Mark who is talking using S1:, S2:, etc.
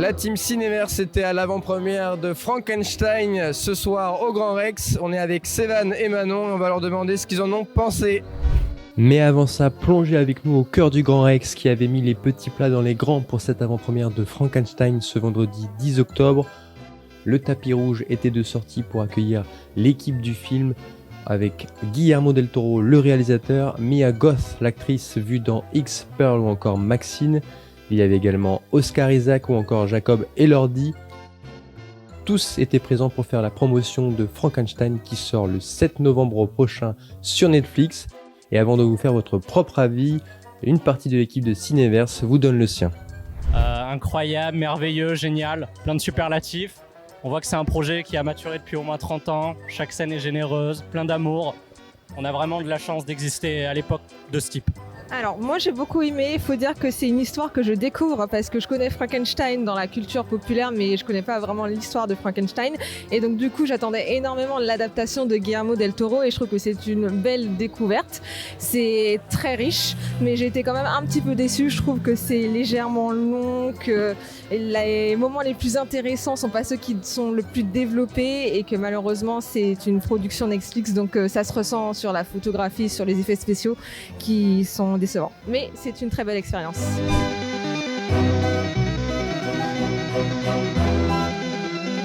S1: La team Cinéverse était à l'avant-première de Frankenstein ce soir au Grand Rex. On est avec Sévan et Manon et on va leur demander ce qu'ils en ont pensé.
S2: Mais avant ça, plongez avec nous au cœur du Grand Rex qui avait mis les petits plats dans les grands pour cette avant-première de Frankenstein ce vendredi 10 octobre. Le tapis rouge était de sortie pour accueillir l'équipe du film avec Guillermo del Toro, le réalisateur, Mia Goth, l'actrice vue dans X-Pearl ou encore Maxine. Il y avait également Oscar Isaac ou encore Jacob Elordi. Tous étaient présents pour faire la promotion de Frankenstein qui sort le 7 novembre prochain sur Netflix. Et avant de vous faire votre propre avis, une partie de l'équipe de Cinéverse vous donne le sien.
S3: Incroyable, merveilleux, génial, plein de superlatifs. On voit que c'est un projet qui a maturé depuis au moins 30 ans. Chaque scène est généreuse, plein d'amour. On a vraiment de la chance d'exister à l'époque de ce type.
S4: Alors moi j'ai beaucoup aimé, il faut dire que c'est une histoire que je découvre parce que je connais Frankenstein dans la culture populaire mais je connais pas vraiment l'histoire de Frankenstein et donc du coup j'attendais énormément l'adaptation de Guillermo del Toro et je trouve que c'est une belle découverte. C'est très riche mais j'ai été quand même un petit peu déçue, je trouve que c'est légèrement long, que les moments les plus intéressants sont pas ceux qui sont le plus développés et que malheureusement c'est une production Netflix donc ça se ressent sur la photographie, sur les effets spéciaux qui sont décevant. Mais c'est une très belle expérience.